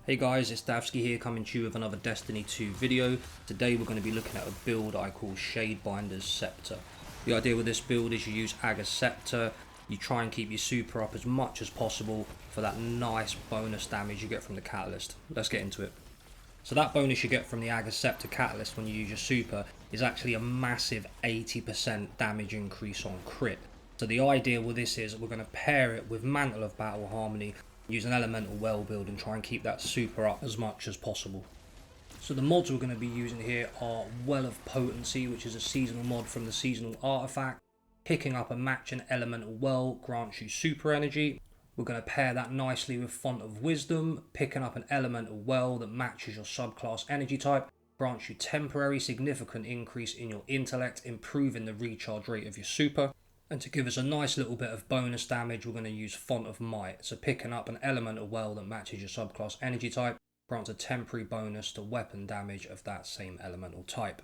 Hey guys, it's Davsky here coming to you with another Destiny 2 video. Today we're going to be looking at a build I call Shadebinder's Scepter. The idea with this build is you use Aga's Scepter, you try and keep your super up as much as possible for that nice bonus damage you get from the catalyst. Let's get into it. So that bonus you get from the Aga's Scepter catalyst when you use your super is actually a massive 80% damage increase on crit. So the idea with this is we're going to pair it with Mantle of Battle Harmony, use an elemental well build and try and keep that super up as much as possible. So the mods we're going to be using here are Well of Potency, which is a seasonal mod from the seasonal artifact. Picking up a matching elemental well grants you super energy. We're going to pair that nicely with Font of Wisdom. Picking up an elemental well that matches your subclass energy type grants you temporary significant increase in your intellect, improving the recharge rate of your super. And to give us a nice little bit of bonus damage, we're going to use Font of Might. So picking up an elemental well that matches your subclass energy type grants a temporary bonus to weapon damage of that same elemental type.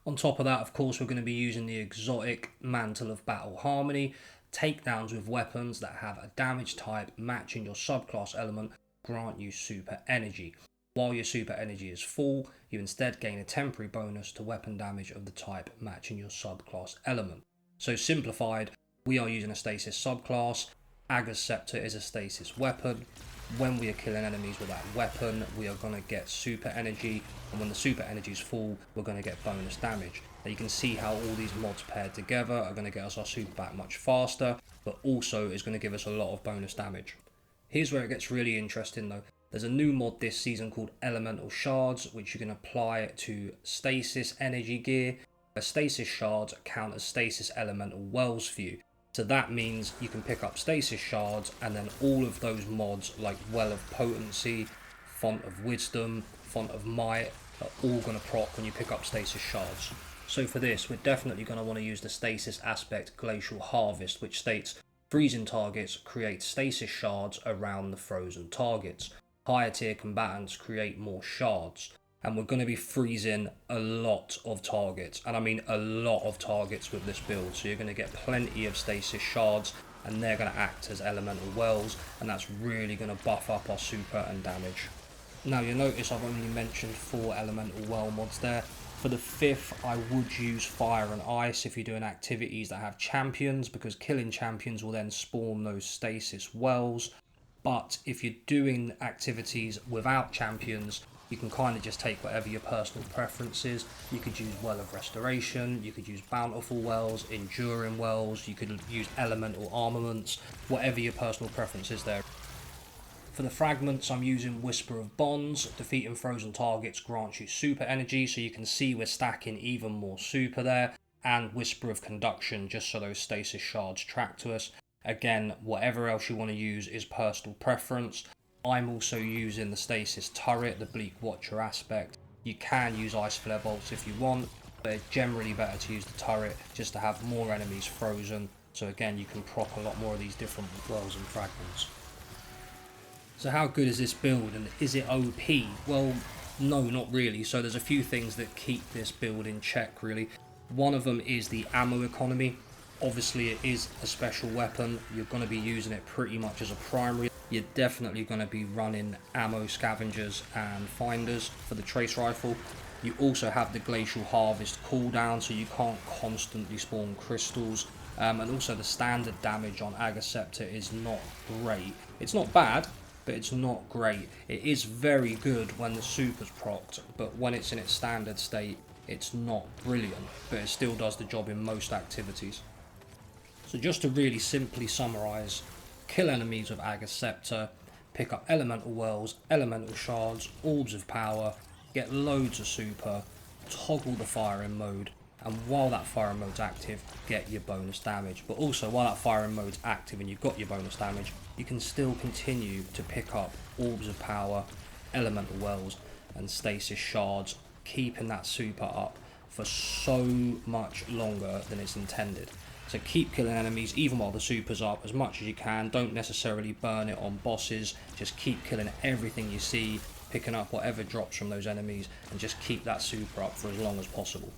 On top of that, of course, we're going to be using the exotic Mantle of Battle Harmony. Takedowns with weapons that have a damage type matching your subclass element grant you super energy. While your super energy is full, you instead gain a temporary bonus to weapon damage of the type matching your subclass element. So simplified, we are using a stasis subclass. Aga's Scepter is a stasis weapon. When we are killing enemies with that weapon, we are going to get super energy, and when the super energy is full, we're going to get bonus damage. Now you can see how all these mods paired together are going to get us our super back much faster, but also is going to give us a lot of bonus damage. Here's where it gets really interesting though. There's a new mod this season called Elemental Shards, which you can apply to stasis energy gear. A stasis shards count as stasis elemental wells for you. So that means you can pick up stasis shards and then all of those mods like Well of Potency, Font of Wisdom, Font of Might are all going to proc when you pick up stasis shards. So for this, we're definitely going to want to use the stasis aspect Glacial Harvest, which states freezing targets create stasis shards around the frozen targets. Higher tier combatants create more shards. And we're going to be freezing a lot of targets, and I mean a lot of targets with this build. So you're going to get plenty of stasis shards, and they're going to act as elemental wells, and that's really going to buff up our super and damage. Now you'll notice I've only mentioned 4 elemental well mods there. For the 5th, I would use Fire and Ice if you're doing activities that have champions, because killing champions will then spawn those stasis wells. But if you're doing activities without champions, you can kind of just take whatever your personal preference is. You could use Well of Restoration, you could use Bountiful Wells, Enduring Wells, you could use Elemental Armaments, whatever your personal preference is there. For the fragments, I'm using Whisper of Bonds. Defeating frozen targets grants you super energy, so you can see we're stacking even more super there. And Whisper of Conduction, just so those stasis shards track to us. Again, whatever else you want to use is personal preference. I'm also using the stasis turret, the Bleak Watcher aspect. You can use Ice Flare bolts if you want, but it's generally better to use the turret just to have more enemies frozen. So again, you can proc a lot more of these different wells and fragments. So how good is this build, and is it OP? Well, no, not really. So there's a few things that keep this build in check really. One of them is the ammo economy. Obviously it is a special weapon, you're going to be using it pretty much as a primary. You're definitely going to be running ammo scavengers and finders for the trace rifle. You also have the Glacial Harvest cooldown, so you can't constantly spawn crystals. And also the standard damage on Aga's Scepter is not great. It's not bad, but it's not great. It is very good when the super's procced, but when it's in its standard state, it's not brilliant, but it still does the job in most activities. So just to really simply summarise, kill enemies with Aga's Scepter, pick up elemental wells, elemental shards, orbs of power, get loads of super, toggle the firing mode, and while that firing mode's active, get your bonus damage. But also while that firing mode's active and you've got your bonus damage, you can still continue to pick up orbs of power, elemental wells, and stasis shards, keeping that super up for so much longer than it's intended. So keep killing enemies even while the super's up as much as you can. Don't necessarily burn it on bosses, just keep killing everything you see, picking up whatever drops from those enemies, and just keep that super up for as long as possible.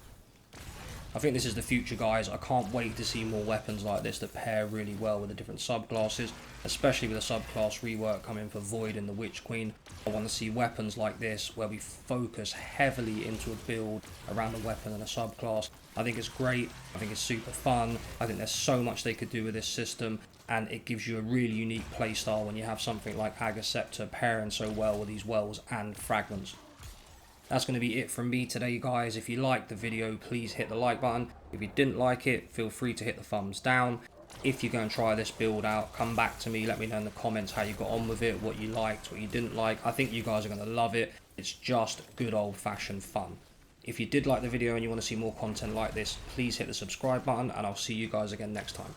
I think this is the future, guys. I can't wait to see more weapons like this that pair really well with the different subclasses, especially with the subclass rework coming for Void and the Witch Queen. I want to see weapons like this where we focus heavily into a build around a weapon and a subclass. I think it's great. I think it's super fun. I think there's so much they could do with this system, and it gives you a really unique playstyle when you have something like Scepter pairing so well with these wells and fragments. That's going to be it from me today, guys. If you liked the video, please hit the like button. If you didn't like it, feel free to hit the thumbs down. If you go and try this build out, come back to me. Let me know in the comments how you got on with it, what you liked, what you didn't like. I think you guys are going to love it. It's just good old-fashioned fun. If you did like the video and you want to see more content like this, please hit the subscribe button, and I'll see you guys again next time.